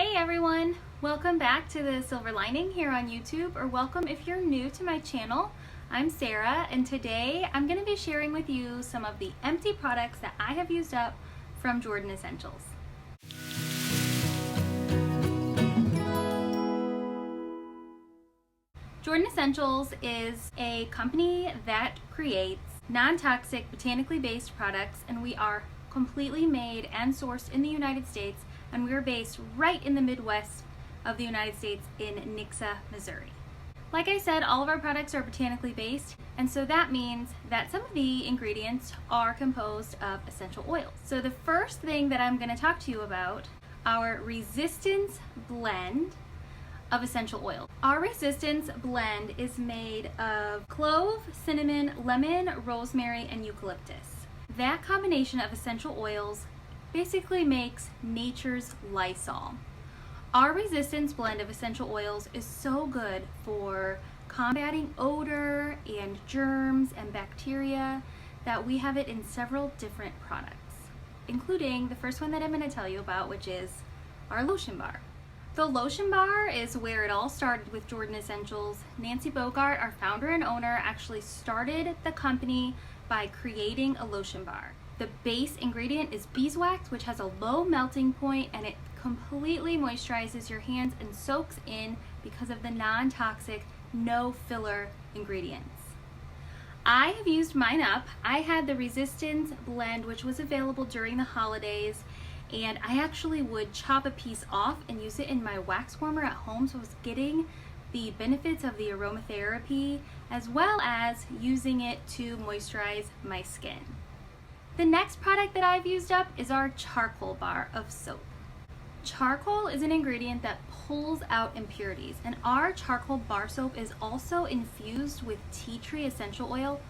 Hey everyone! Welcome back to the Silver Lining here on YouTube, or welcome if you're new to my channel. I'm Sarah, and today I'm going to be sharing with you some of the empty products that I have used up from Jordan Essentials. Jordan Essentials is a company that creates non-toxic, botanically based products, and we are completely made and sourced in the United States, and we're based right in the Midwest of the United States in Nixa, Missouri. Like I said, all of our products are botanically based, and so that means that some of the ingredients are composed of essential oils. So the first thing that I'm going to talk to you about, our Resistance blend of essential oils. Our Resistance blend is made of clove, cinnamon, lemon, rosemary, and eucalyptus. That combination of essential oils basically makes nature's Lysol. Our Resistance blend of essential oils is so good for combating odor and germs and bacteria that we have it in several different products, including the first one that I'm going to tell you about, which is our Lotion Bar. The Lotion Bar is where it all started with Jordan Essentials. Nancy Bogart, our founder and owner, actually started the company by creating a lotion bar. The base ingredient is beeswax, which has a low melting point, and it completely moisturizes your hands and soaks in because of the non-toxic, no filler ingredients. I have used mine up. I had the Resistance blend, which was available during the holidays, and I actually would chop a piece off and use it in my wax warmer at home, so I was getting the benefits of the aromatherapy as well as using it to moisturize my skin. The next product that I've used up is our charcoal bar of soap. Charcoal is an ingredient that pulls out impurities, and our charcoal bar soap is also infused with tea tree essential oil,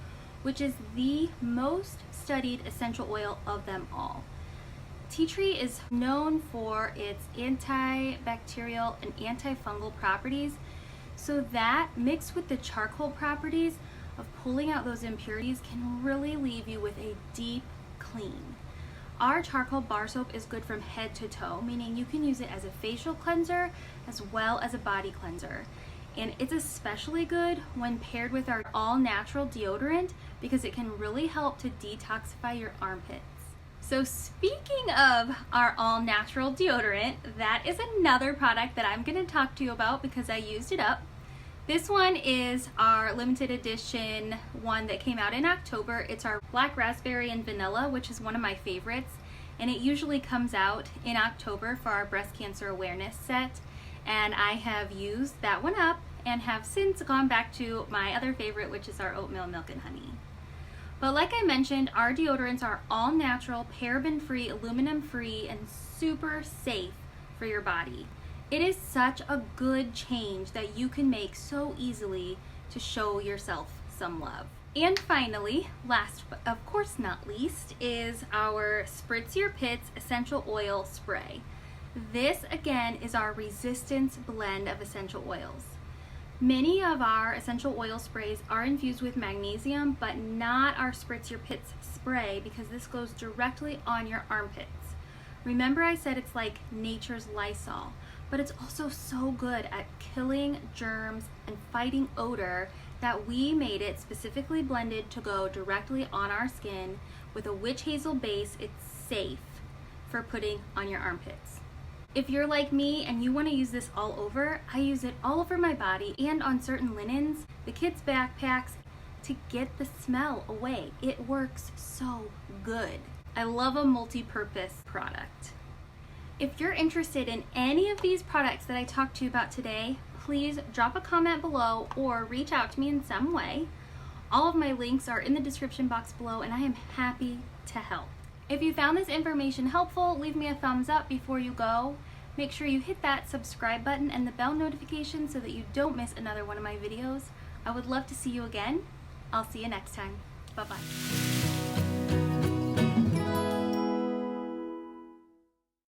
which is the most studied essential oil of them all. Tea tree is known for its antibacterial and antifungal properties, so that mixed with the charcoal properties of pulling out those impurities can really leave you with a deep clean. Our charcoal bar soap is good from head to toe, meaning you can use it as a facial cleanser as well as a body cleanser. And it's especially good when paired with our all-natural deodorant because it can really help to detoxify your armpits. So speaking of our all-natural deodorant, that is another product that I'm going to talk to you about because I used it up. This one is our limited edition one that came out in October. It's our black raspberry and vanilla, which is one of my favorites, and it usually comes out in October for our breast cancer awareness set, and I have used that one up and have since gone back to my other favorite, which is our oatmeal milk and honey. But like I mentioned, our deodorants are all natural, paraben free, aluminum free, and super safe for your body. It is such a good change that you can make so easily to show yourself some love. And finally, last but of course not least, is our Spritzer Essential Oil Spray. This again is our Resistance blend of essential oils. Many of our essential oil sprays are infused with magnesium, but not our Spritzer spray because this goes directly on your armpits. Remember I said it's like nature's Lysol, but it's also so good at killing germs and fighting odor that we made it specifically blended to go directly on our skin with a witch hazel base. It's safe for putting on your armpits. If you're like me and you want to use this all over, I use it all over my body and on certain linens, the kids' backpacks, to get the smell away. It works so good. I love a multi-purpose product. If you're interested in any of these products that I talked to you about today, please drop a comment below or reach out to me in some way. All of my links are in the description box below, and I am happy to help. If you found this information helpful, leave me a thumbs up before you go. Make sure you hit that subscribe button and the bell notification so that you don't miss another one of my videos. I would love to see you again. I'll see you next time. Bye-bye.